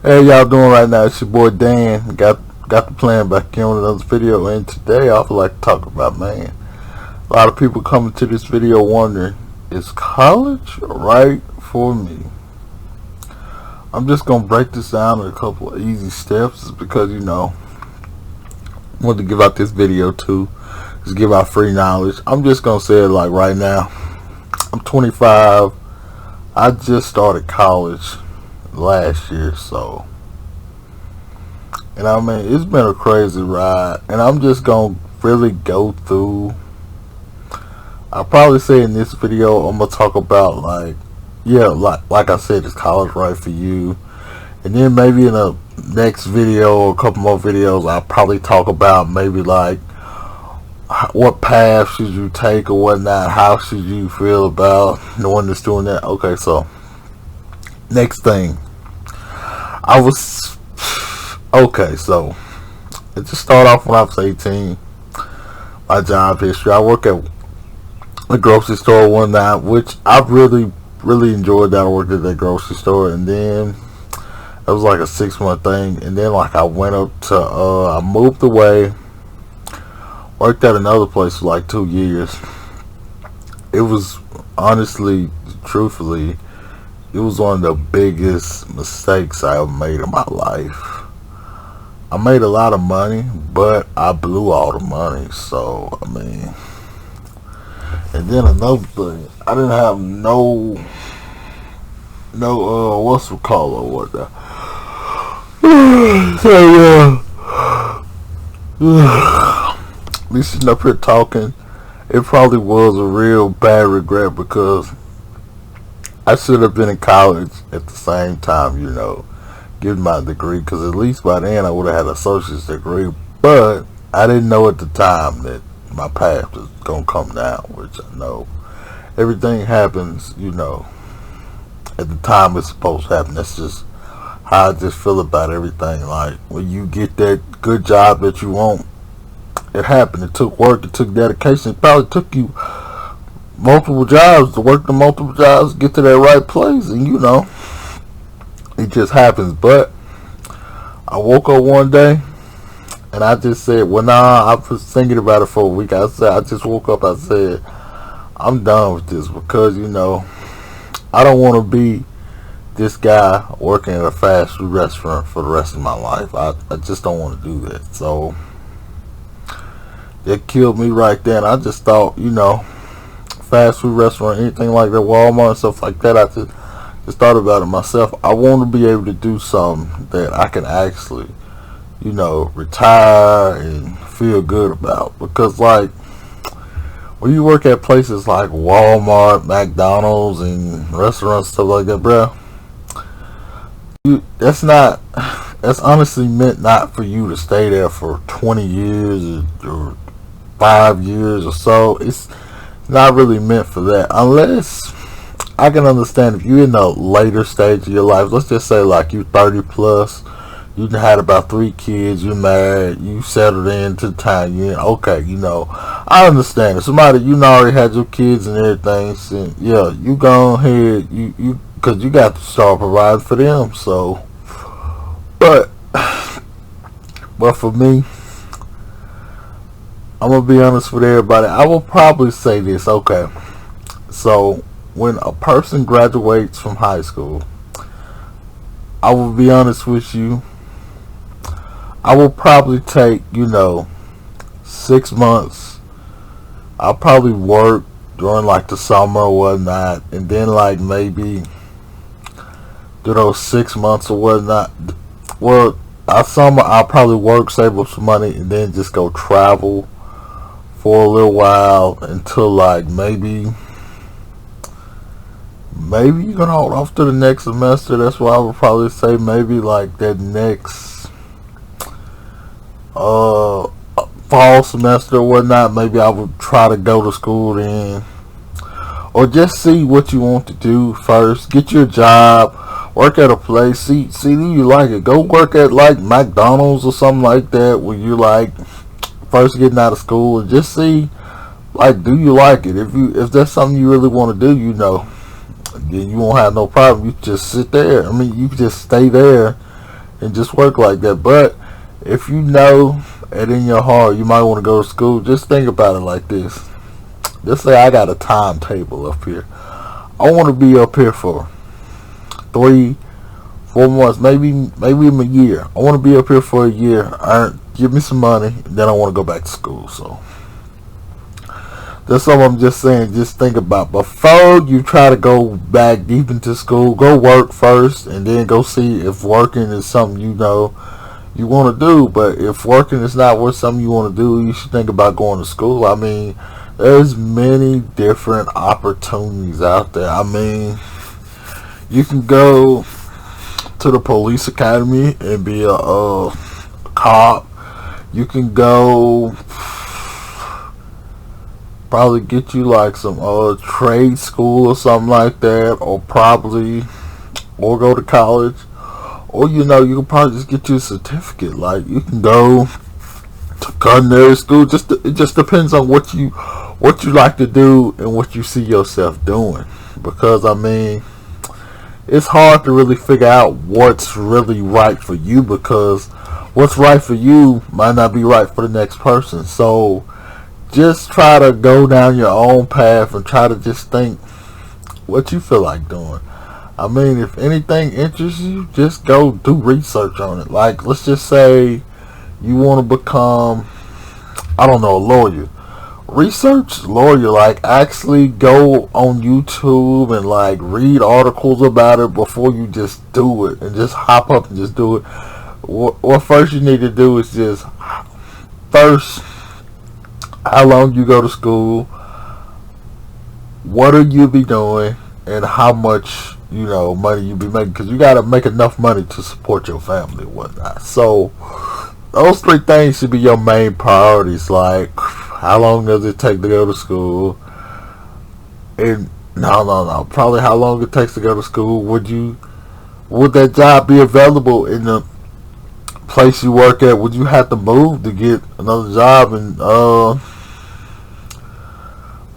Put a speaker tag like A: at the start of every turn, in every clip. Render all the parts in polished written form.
A: Hey, y'all doing right now? It's your boy Dan. Got the plan back here on another video, and today I would like to talk about, man, a lot of people coming to this video wondering, is college right for me? I'm just gonna break this down in a couple of easy steps because I wanted to give out this video too, just give out free knowledge. I'm just gonna say it like right now. I'm 25. I just started college last year, so it's been a crazy ride, and I'm just gonna really go through. I'll probably say in this video I'm gonna talk about like I said, is college right for you? And then maybe in a next video or a couple more videos I'll probably talk about maybe like what path should you take or whatnot, how should you feel about the one that's doing that. Okay, so next thing, so it just started off when I was 18. My job history, I work at a grocery store one night, which I really enjoyed that. I worked at that grocery store, and then it was like a 6-month thing, and then like I went up to I moved away, worked at another place for like 2 years. It was honestly, truthfully, it was one of the biggest mistakes I ever made in my life. I made a lot of money, but I blew all the money. So and then another thing, I didn't have no what's it called or what that. Me sitting up here talking, it probably was a real bad regret because I should have been in college at the same time, getting my degree, because at least by then I would have had an associate's degree. But I didn't know at the time that my path was going to come down, which I know everything happens, at the time it's supposed to happen. That's just how I just feel about everything. Like, when you get that good job that you want, it happened. It took work, it took dedication. It probably took you multiple jobs to work the multiple jobs, get to that right place, and it just happens. But I woke up one day and I just said, I was thinking about it for a week. I just woke up, I said, I'm done with this, because I don't want to be this guy working at a fast food restaurant for the rest of my life. I just don't want to do that. So it killed me right then. I just thought, fast food restaurant, anything like that, Walmart and stuff like that, I just thought about it myself. I want to be able to do something that I can actually, retire and feel good about. Because like, when you work at places like Walmart, McDonald's, and restaurants, stuff like that, bro, that's honestly meant not for you to stay there for 20 years or 5 years or so. It's not really meant for that, unless I can understand if you're in a later stage of your life. Let's just say like you 30 plus, you had about 3 kids, you're married, you settled into the time you're in. Okay, I understand. If somebody, already had your kids and everything, so yeah, you go ahead, because you got to start providing for them. So, but for me, I'm gonna be honest with everybody. I will probably say this. Okay, so when a person graduates from high school, I will be honest with you, I will probably take 6 months. I'll probably work during like the summer or whatnot, and then like maybe do those 6 months or whatnot. Well, summer I'll probably work, save up some money, and then just go travel for a little while until like maybe you're gonna hold off to the next semester. That's why I would probably say maybe like that next fall semester or whatnot. Maybe I would try to go to school then, or just see what you want to do first. Get your job, work at a place, see do you like it. Go work at like McDonald's or something like that, where you're like first getting out of school, and just see, like, do you like it? If that's something you really want to do, then you won't have no problem. You just sit there. You can just stay there and just work like that. But if you know and in your heart you might want to go to school, just think about it like this. Just say I got a timetable up here. I want to be up here for 3, 4 months, maybe even a year. I want to be up here for a year. Give me some money, and then I want to go back to school. So that's something I'm just saying. Just think about before you try to go back deep into school. Go work first, and then go see if working is something you know you want to do. But if working is not what something you want to do, you should think about going to school. I mean, there's many different opportunities out there. I mean, you can go to the police academy and be a cop. You can go probably get you like some trade school or something like that, or go to college, or you can probably just get you a certificate. Like you can go to culinary school. It just depends on what you like to do and what you see yourself doing. Because I mean, it's hard to really figure out what's really right for you, because what's right for you might not be right for the next person. So just try to go down your own path and try to just think what you feel like doing. I mean, if anything interests you, just go do research on it. Like, let's just say you want to become, I don't know, a lawyer. Research lawyer, like actually go on YouTube and like read articles about it before you just do it and just hop up and just do it. What first you need to do is just first, how long you go to school, what are you be doing, and how much money you be making, because you got to make enough money to support your family and whatnot. So those 3 things should be your main priorities. Like, how long does it take to go to school? And probably how long it takes to go to school. Would that job be available in the place you work at? Would you have to move to get another job and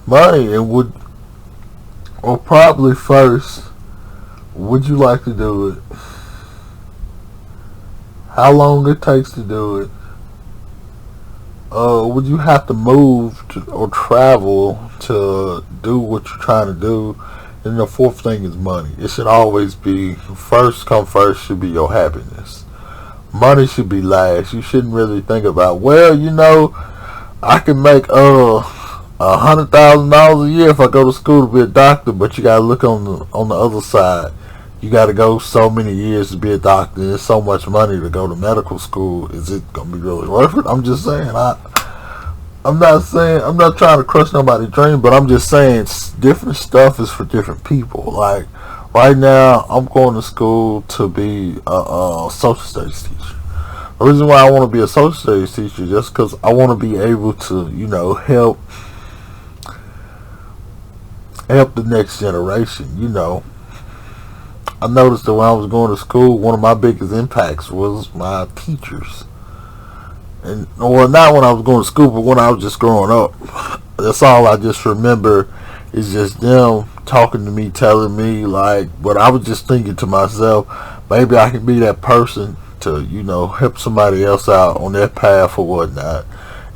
A: money? And probably first, would you like to do it? How long it takes to do it? Would you have to move or travel to do what you're trying to do? And the 4th thing is money. It should always be first come first should be your happiness. Money should be last. You shouldn't really think about, I can make $100,000 a year if I go to school to be a doctor, but you gotta look on the other side. You gotta go so many years to be a doctor. There's so much money to go to medical school. Is it gonna be really worth it? I'm just saying. I'm not trying to crush nobody's dream, but I'm just saying different stuff is for different people. Like right now, I'm going to school to be a social studies teacher. The reason why I want to be a social studies teacher is just because I want to be able to, help the next generation. I noticed that when I was going to school, one of my biggest impacts was my teachers. And not when I was going to school, but when I was just growing up. That's all I just remember is just them talking to me, telling me but I was just thinking to myself, maybe I can be that person to, help somebody else out on their path or whatnot.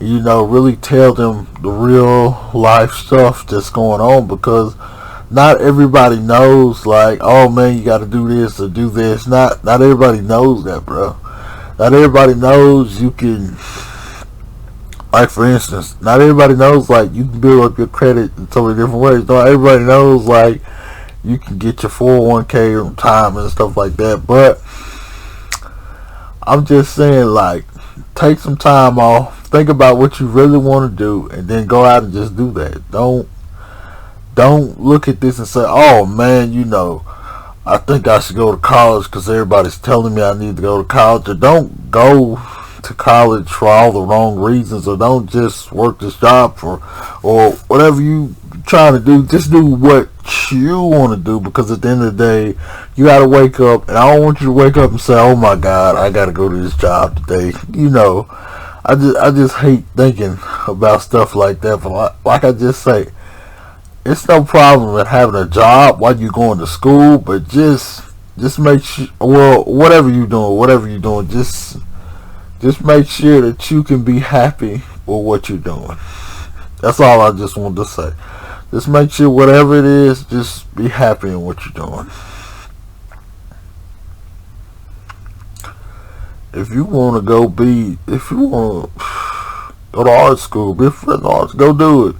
A: Really tell them the real life stuff that's going on, because not everybody knows, oh man, you got to do this or do this. Not everybody knows that, bro. Not everybody knows you can, for instance, not everybody knows, you can build up your credit in so many different ways. Not everybody knows, you can get your 401k on time and stuff like that. But I'm just saying, take some time off, think about what you really want to do, and then go out and just do that. Don't look at this and say, oh man, I think I should go to college because everybody's telling me I need to go to college. Or don't go to college for all the wrong reasons, or don't just work this job or whatever you trying to do. Just do what you want to do, because at the end of the day, you got to wake up, and I don't want you to wake up and say, oh my God, I got to go to this job today. I just hate thinking about stuff like that. But like I just say, it's no problem with having a job while you're going to school, but just just make sure, well, whatever you're doing, just make sure that you can be happy with what you're doing. That's all I just wanted to say. Just make sure whatever it is, just be happy in what you're doing. If you want to if you want to go to art school, be a friend of arts, go do it.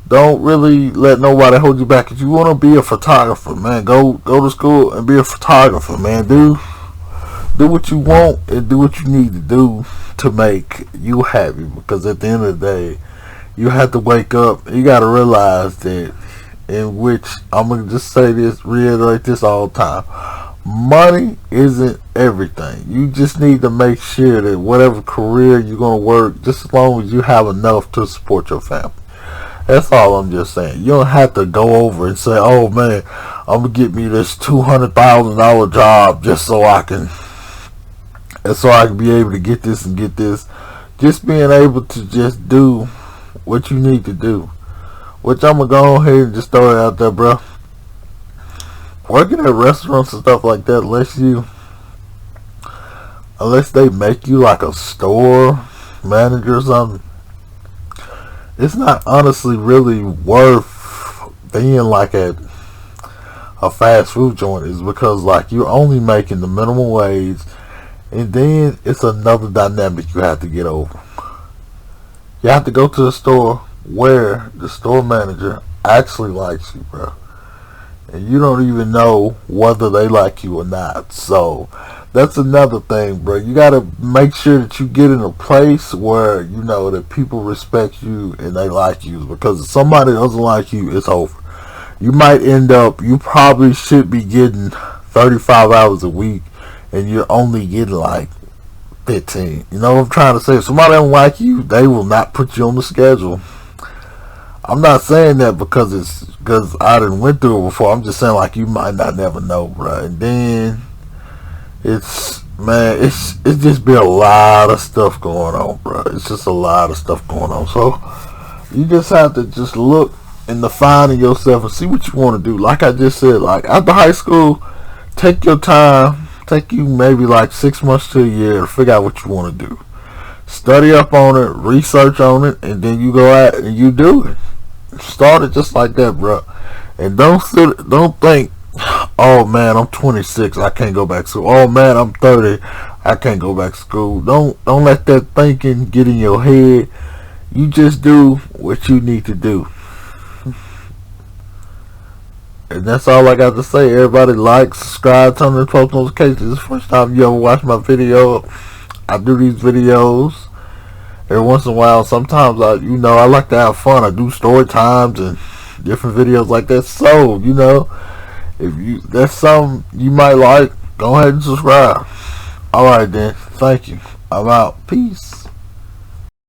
A: Don't really let nobody hold you back. If you want to be a photographer, man, go to school and be a photographer, man. Do what you want and do what you need to do to make you happy. Because at the end of the day, you have to wake up. You got to realize that, in which I'm gonna just say this, reiterate this all the time. Money isn't everything. You just need to make sure that whatever career you're gonna work, just as long as you have enough to support your family. That's all I'm just saying. You don't have to go over and say, "Oh man, I'm gonna get me this $200,000 job just so I can be able to get this and get this." Just being able to just do what you need to do. Which I'm gonna go ahead and just throw it out there, bro. Working at restaurants and stuff like that, unless they make you like a store manager or something, it's not honestly really worth being like at a fast food joint. Is because like you're only making the minimum wage, and then it's another dynamic you have to get over. You have to go to the store where the store manager actually likes you, bro, and you don't even know whether they like you or not. So that's another thing, bro. You gotta make sure that you get in a place where you know that people respect you and they like you. Because if somebody doesn't like you, it's over. You might end up, you probably should be getting 35 hours a week, and you're only getting like 15. You know what I'm trying to say? If somebody don't like you, they will not put you on the schedule. I'm not saying that because I didn't went through it before. I'm just saying like you might not never know, bro. And then it's just be a lot of stuff going on, bro. It's just a lot of stuff going on. So you just have to just look and define yourself and see what you want to do. Like I just said, like after high school, take your time. Take you maybe like 6 months to a year to figure out what you want to do. Study up on it, research on it, and then you go out and you do it. Start it just like that, bro. And don't think, "Oh man, I'm 26, I can't go back to school. Oh man, I'm 30, I can't go back to school." Don't let that thinking get in your head. You just do what you need to do. And that's all I got to say. Everybody like, subscribe, turn on the post notifications. This is the first time you ever watch my video. I do these videos every once in a while. Sometimes I like to have fun. I do story times and different videos like that. So, if that's something you might like, go ahead and subscribe. Alright then. Thank you. I'm out. Peace.